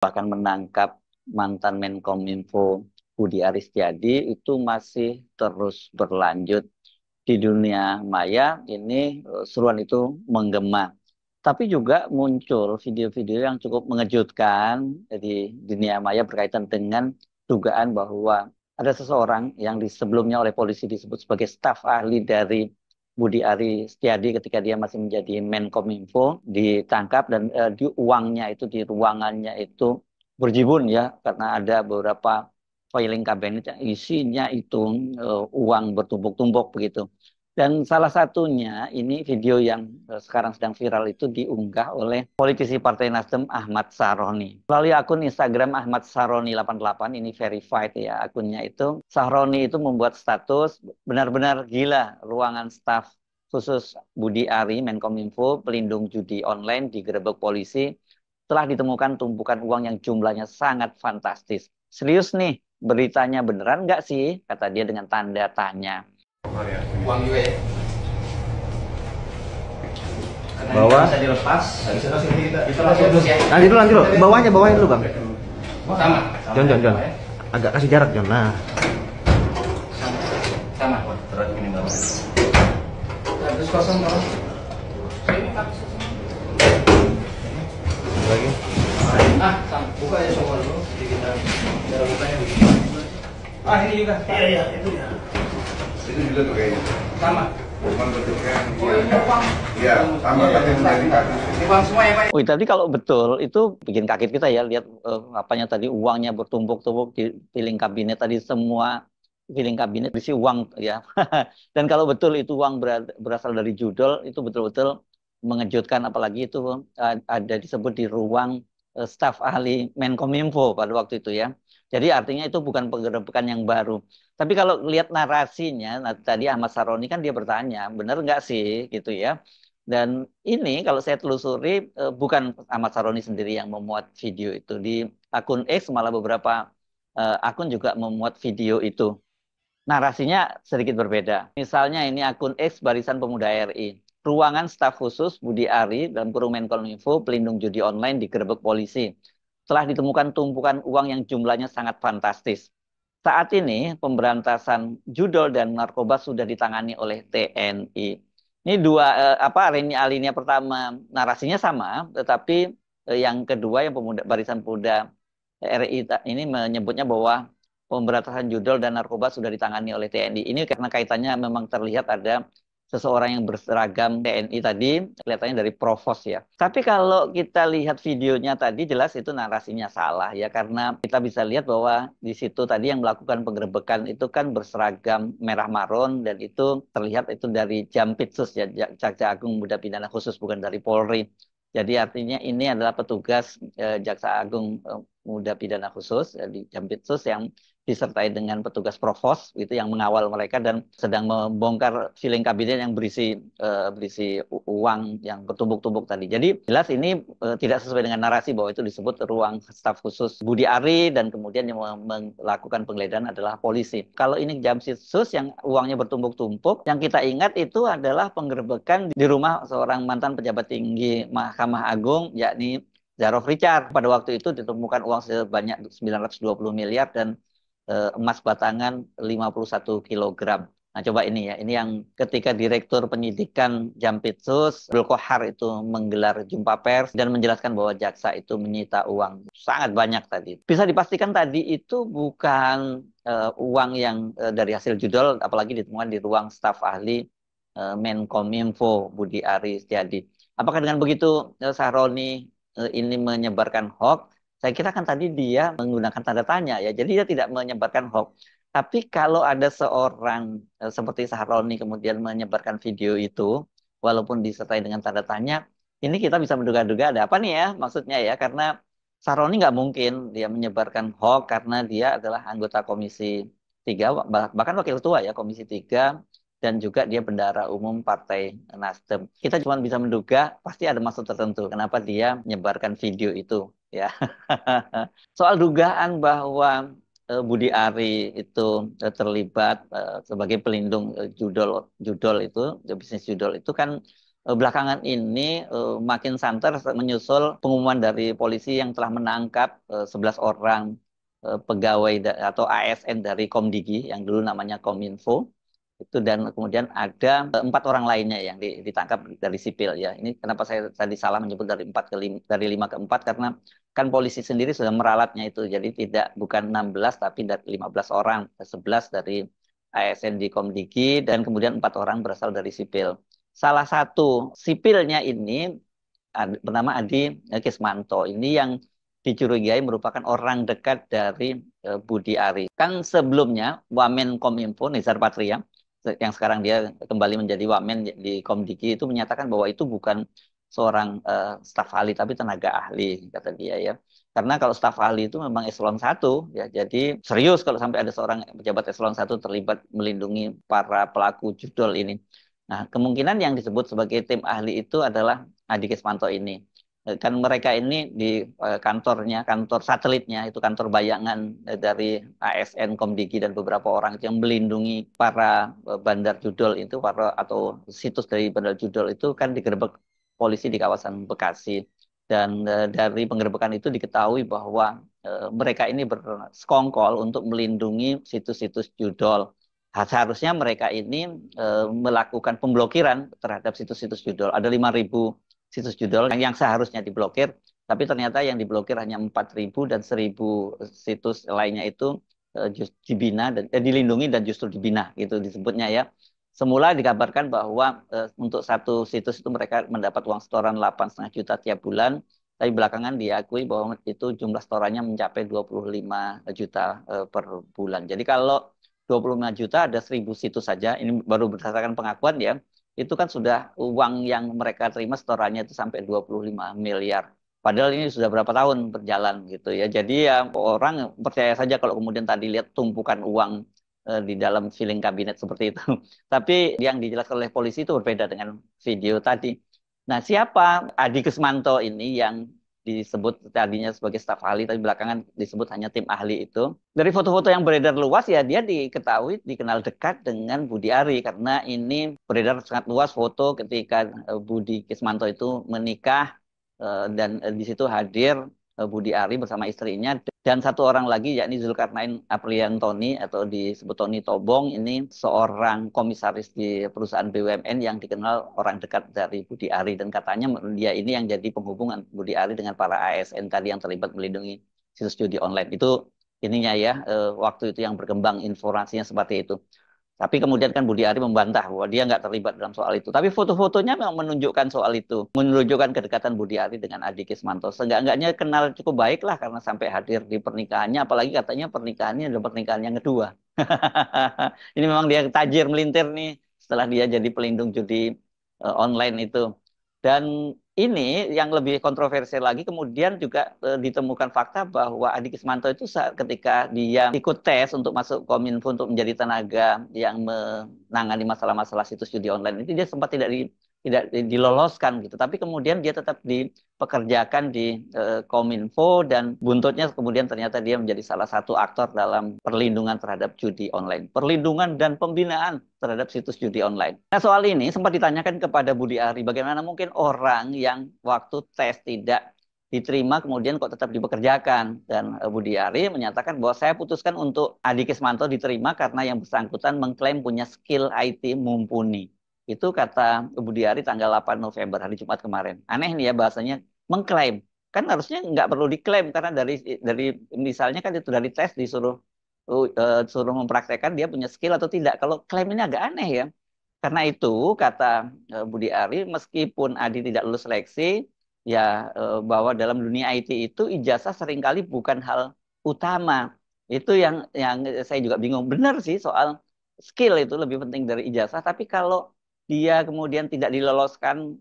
bahkan menangkap mantan Menkominfo Budi Aris Setiadi itu masih terus berlanjut di dunia maya. Ini seruan itu menggema. Tapi juga muncul video-video yang cukup mengejutkan di dunia maya berkaitan dengan dugaan bahwa ada seseorang yang sebelumnya oleh polisi disebut sebagai staf ahli dari Budi Aris Setiadi ketika dia masih menjadi Menkominfo ditangkap dan di uangnya itu di ruangannya itu berjibun ya karena ada beberapa filing kabinet yang isinya itu uang bertumpuk-tumpuk begitu. Dan salah satunya ini video yang sekarang sedang viral itu diunggah oleh politisi Partai Nasdem Ahmad Saroni. Melalui akun Instagram Ahmad Saroni 88 ini verified ya akunnya itu. Saroni itu membuat status benar-benar gila ruangan staf khusus Budi Ari Menkominfo pelindung judi online digerebek polisi telah ditemukan tumpukan uang yang jumlahnya sangat fantastis. Serius nih, beritanya beneran nggak sih? Kata dia dengan tanda tanya. Uang juga ya. Karena Bawah. bisa dilepas. Bisa langsung kita langsung terus ya. Lanjut dulu. Bawahnya dulu bang. Sama. Jon. Agak kasih jarak Jon. Nah. Sama. Terus ini bawah. Terus kosong bawah. Ini kasus. Lagi. Sama. Buka ya semua dulu. Jadi kita cara bukanya begini. Ini juga. Iya, itu ya. Itu juga tuh kayaknya. Sama. Bukan bentuknya yang Oh, ini uang. iya, sama tapi menjadi kasus. Ini uang semua ya, Pak? Oh, tadi kalau betul itu bikin kaget kita ya lihat apanya tadi uangnya bertumpuk-tumpuk di piling kabinet tadi semua piling kabinet berisi uang ya. Dan kalau betul itu uang berasal dari judol itu betul-betul mengejutkan apalagi itu ada disebut di ruang staf ahli Menkominfo pada waktu itu ya. Jadi artinya itu bukan penggerebekan yang baru. Tapi kalau lihat narasinya, nah, tadi Ahmad Saroni kan dia bertanya, benar nggak sih gitu ya. Dan ini kalau saya telusuri bukan Ahmad Saroni sendiri yang memuat video itu di akun X malah beberapa akun juga memuat video itu. Narasinya sedikit berbeda. Misalnya ini akun X Barisan Pemuda RI. Ruangan staf khusus Budi Ari dalam kurung Menkominfo pelindung judi online digerebek polisi. Telah ditemukan tumpukan uang yang jumlahnya sangat fantastis. Saat ini pemberantasan judol dan narkoba sudah ditangani oleh TNI. Ini dua alinea pertama narasinya sama, tetapi yang kedua yang Barisan Pemuda RI ini menyebutnya bahwa pemberantasan judol dan narkoba sudah ditangani oleh TNI. Ini karena kaitannya memang terlihat ada seseorang yang berseragam TNI tadi, kelihatannya dari provos ya. Tapi kalau kita lihat videonya tadi jelas itu narasinya salah ya, karena kita bisa lihat bahwa di situ tadi yang melakukan penggerebekan itu kan berseragam merah marun dan itu terlihat itu dari Jampitsus ya, Jaksa Agung Muda Pidana Khusus bukan dari Polri. Jadi artinya ini adalah petugas Jaksa Agung Muda Pidana Khusus di Jampitsus yang disertai dengan petugas provos itu yang mengawal mereka dan sedang membongkar filing kabinet yang berisi uang yang bertumpuk-tumpuk tadi. Jadi jelas ini tidak sesuai dengan narasi bahwa itu disebut ruang staf khusus Budi Ari dan kemudian yang melakukan penggeledahan adalah polisi. Kalau ini Jampitsus yang uangnya bertumpuk-tumpuk, yang kita ingat itu adalah penggerebekan di rumah seorang mantan pejabat tinggi Mahkamah Agung yakni Zarov Richard. Pada waktu itu ditemukan uang sebanyak 920 miliar dan emas batangan 51 kilogram. Nah, coba ini ya. Ini yang ketika Direktur Penyidikan Jampitsus, Abdul Kohar itu menggelar jumpa pers dan menjelaskan bahwa jaksa itu menyita uang sangat banyak tadi. Bisa dipastikan tadi itu bukan uang yang dari hasil judol, apalagi ditemukan di ruang staf ahli Menkominfo Budi Ari Setiadi. Apakah dengan begitu Sahroni ini menyebarkan hoax? Saya kira kan tadi dia menggunakan tanda tanya ya, jadi dia tidak menyebarkan hoax. Tapi kalau ada seorang seperti Sahroni kemudian menyebarkan video itu, walaupun disertai dengan tanda tanya, ini kita bisa menduga-duga ada apa nih ya maksudnya ya, karena Sahroni nggak mungkin dia menyebarkan hoax karena dia adalah anggota Komisi 3, bahkan Wakil Ketua ya Komisi 3, dan juga dia bendahara umum Partai Nasdem. Kita cuma bisa menduga pasti ada maksud tertentu kenapa dia menyebarkan video itu ya. Soal dugaan bahwa Budi Ari itu terlibat sebagai pelindung judol itu, bisnis judol itu kan belakangan ini makin santer menyusul pengumuman dari polisi yang telah menangkap 11 orang pegawai atau ASN dari Komdigi yang dulu namanya Kominfo itu, dan kemudian ada 4 orang lainnya yang ditangkap dari sipil ya. Ini kenapa saya tadi salah menyebut dari 5 ke 4, karena kan polisi sendiri sudah meralatnya itu, jadi bukan 16 tapi dari 15 orang, 11 dari ASN di Komdigi dan kemudian 4 orang berasal dari sipil. Salah satu sipilnya ini bernama Adi Kismanto. Ini yang dicurigai merupakan orang dekat dari Budi Ari. Kan sebelumnya Wamen Kominfo Nizar Patria, yang sekarang dia kembali menjadi Wamen di Komdigi, itu menyatakan bahwa itu bukan seorang staf ahli tapi tenaga ahli, kata dia ya. Karena kalau staf ahli itu memang eselon 1 ya. Jadi serius kalau sampai ada seorang pejabat eselon 1 terlibat melindungi para pelaku judol ini. Nah, kemungkinan yang disebut sebagai tim ahli itu adalah Adi Kismanto ini. Kan mereka ini di kantor satelitnya, itu kantor bayangan dari ASN Komdigi dan beberapa orang itu yang melindungi para bandar judol itu, atau situs dari bandar judol itu kan digerebek polisi di kawasan Bekasi. Dan dari penggerebekan itu diketahui bahwa mereka ini bersekongkol untuk melindungi situs-situs judol. Seharusnya mereka ini melakukan pemblokiran terhadap situs-situs judol. Ada 5.000 situs judol yang seharusnya diblokir, tapi ternyata yang diblokir hanya 4.000 dan 1.000 situs lainnya itu dibina dan dilindungi dan justru dibina gitu disebutnya ya. Semula dikabarkan bahwa untuk satu situs itu mereka mendapat uang setoran 8,5 juta tiap bulan, tapi belakangan diakui bahwa itu jumlah setorannya mencapai 25 juta per bulan. Jadi kalau 25 juta ada 1.000 situs saja, ini baru berdasarkan pengakuan ya, itu kan sudah uang yang mereka terima setorannya itu sampai 25 miliar. Padahal ini sudah berapa tahun berjalan gitu ya. Jadi ya orang percaya saja kalau kemudian tadi lihat tumpukan uang di dalam filing kabinet seperti itu. Tapi yang dijelaskan oleh polisi itu berbeda dengan video tadi. Nah, siapa Adi Kusmanto ini yang disebut tadinya sebagai staf ahli, tapi belakangan disebut hanya tim ahli itu. Dari foto-foto yang beredar luas ya dia dikenal dekat dengan Budi Ari, karena ini beredar sangat luas foto ketika Budi Kismanto itu menikah dan di situ hadir Budi Ari bersama istrinya dan 1 orang lagi yakni Zulkarnain Apriantoni atau disebut Tony Tobong. Ini seorang komisaris di perusahaan BUMN yang dikenal orang dekat dari Budi Ari, dan katanya dia ini yang jadi penghubungan Budi Ari dengan para ASN tadi yang terlibat melindungi situs judi online. Itu ininya ya, waktu itu yang berkembang informasinya seperti itu. Tapi kemudian kan Budi Ari membantah bahwa dia nggak terlibat dalam soal itu. Tapi foto-fotonya memang menunjukkan soal itu. Menunjukkan kedekatan Budi Ari dengan Adi Kismanto. Seenggak-enggaknya kenal cukup baik lah karena sampai hadir di pernikahannya. Apalagi katanya pernikahannya adalah pernikahan yang kedua. Ini memang dia tajir melintir nih setelah dia jadi pelindung judi online itu. Dan ini yang lebih kontroversial lagi, kemudian juga ditemukan fakta bahwa Adi Kismanto itu ketika dia ikut tes untuk masuk Kominfo untuk menjadi tenaga yang menangani masalah-masalah situs judi online, itu dia sempat tidak diloloskan gitu. Tapi kemudian dia tetap dipekerjakan di Kominfo dan buntutnya kemudian ternyata dia menjadi salah satu aktor dalam perlindungan terhadap judi online. Perlindungan dan pembinaan terhadap situs judi online. Nah, soal ini sempat ditanyakan kepada Budi Ari, bagaimana mungkin orang yang waktu tes tidak diterima kemudian kok tetap dipekerjakan. Dan Budi Ari menyatakan bahwa saya putuskan untuk Adi Kismanto diterima karena yang bersangkutan mengklaim punya skill IT mumpuni. Itu kata Budi Ari tanggal 8 November, hari Jumat kemarin. Aneh nih ya bahasanya, mengklaim. Kan harusnya nggak perlu diklaim karena dari misalnya kan itu dari tes disuruh suruh mempraktekkan dia punya skill atau tidak. Kalau klaim ini agak aneh ya. Karena itu kata Budi Ari, meskipun Adi tidak lulus seleksi, ya bahwa dalam dunia IT itu ijazah seringkali bukan hal utama. Itu yang saya juga bingung. Benar sih soal skill itu lebih penting dari ijazah. Tapi kalau dia kemudian tidak diloloskan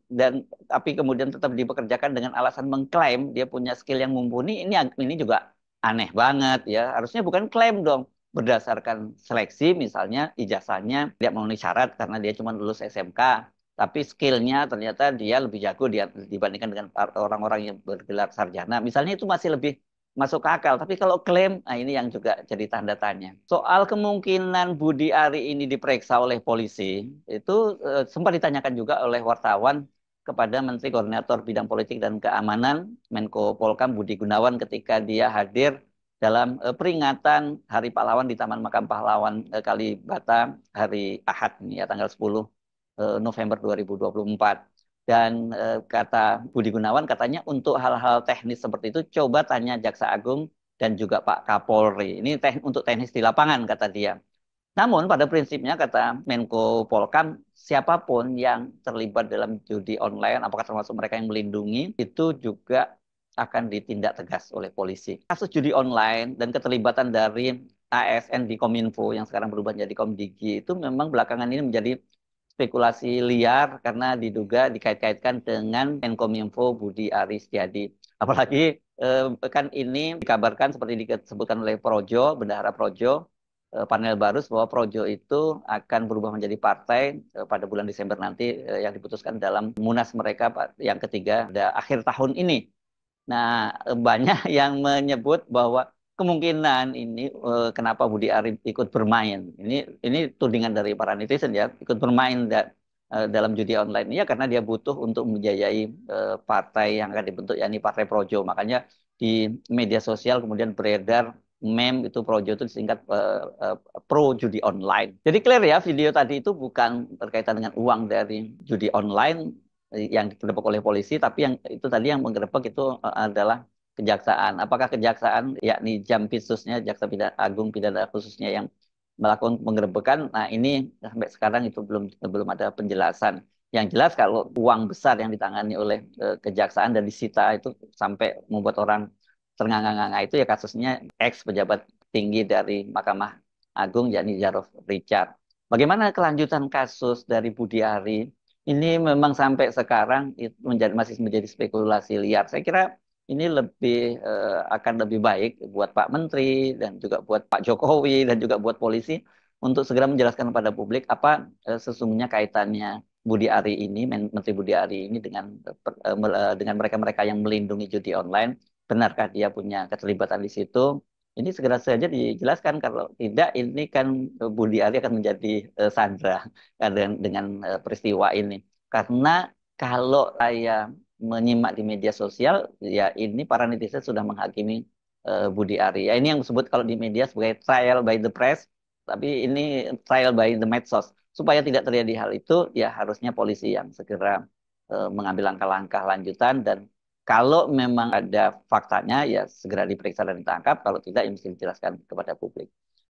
tapi kemudian tetap dipekerjakan dengan alasan mengklaim dia punya skill yang mumpuni, ini juga aneh banget ya. Harusnya bukan klaim dong. Berdasarkan seleksi misalnya ijazahnya tidak memenuhi syarat karena dia cuma lulus SMK. Tapi skillnya ternyata dia lebih jago dibandingkan dengan orang-orang yang bergelar sarjana. Misalnya itu masih lebih masuk akal. Tapi kalau klaim, nah ini yang juga jadi tanda tanya. Soal kemungkinan Budi Ari ini diperiksa oleh polisi, itu sempat ditanyakan juga oleh wartawan kepada Menteri Koordinator Bidang Politik dan Keamanan, Menko Polkam Budi Gunawan ketika dia hadir dalam peringatan Hari Pahlawan di Taman Makam Pahlawan Kalibata hari Ahad ini ya tanggal 10 November 2024. Dan kata Budi Gunawan katanya untuk hal-hal teknis seperti itu coba tanya Jaksa Agung dan juga Pak Kapolri. Ini untuk teknis di lapangan kata dia. Namun pada prinsipnya kata Menko Polkam, siapapun yang terlibat dalam judi online, apakah termasuk mereka yang melindungi, itu juga akan ditindak tegas oleh polisi. Kasus judi online dan keterlibatan dari ASN di Kominfo yang sekarang berubah menjadi Komdigi itu memang belakangan ini menjadi spekulasi liar karena diduga dikait-kaitkan dengan Menkominfo Budi Ari Setiadi. Apalagi kan ini dikabarkan seperti disebutkan oleh Projo, Bendahara Projo, panel Barus bahwa Projo itu akan berubah menjadi partai pada bulan Desember nanti yang diputuskan dalam munas mereka yang ketiga pada akhir tahun ini. Nah, banyak yang menyebut bahwa kemungkinan ini kenapa Budi Ari ikut bermain. Ini tudingan dari para netizen ya, ikut bermain dalam judi online ini ya karena dia butuh untuk membiayai partai yang akan dibentuk yakni Partai Projo. Makanya di media sosial kemudian beredar meme itu Projo itu disingkat pro judi online. Jadi clear ya video tadi itu bukan berkaitan dengan uang dari judi online yang digerebek oleh polisi, tapi yang itu tadi yang menggerebek itu adalah kejaksaan. Apakah kejaksaan, yakni Jampitsusnya, Jaksa Agung Pidana Khususnya yang melakukan penggerebekan? Nah ini sampai sekarang itu belum ada penjelasan. Yang jelas kalau uang besar yang ditangani oleh kejaksaan dan disita itu sampai membuat orang ternganga-nganga itu ya kasusnya ex pejabat tinggi dari Mahkamah Agung yakni Jarod Richard. Bagaimana kelanjutan kasus dari Budi Ari? Ini memang sampai sekarang itu masih menjadi spekulasi liar. Saya kira ini akan lebih baik buat Pak Menteri dan juga buat Pak Jokowi dan juga buat polisi untuk segera menjelaskan kepada publik apa sesungguhnya kaitannya Budi Ari ini, Menteri Budi Ari ini dengan mereka-mereka yang melindungi judi online. Benarkah dia punya keterlibatan di situ? Ini segera saja dijelaskan, kalau tidak ini kan Budi Ari akan menjadi sandra dengan peristiwa ini. Karena kalau saya menyimak di media sosial, ya ini para netizen sudah menghakimi Budi Ari. Ya ini yang disebut kalau di media sebagai trial by the press, tapi ini trial by the medsos. Supaya tidak terjadi hal itu, ya harusnya polisi yang segera mengambil langkah-langkah lanjutan dan kalau memang ada faktanya, ya segera diperiksa dan ditangkap. Kalau tidak, ya mesti dijelaskan kepada publik.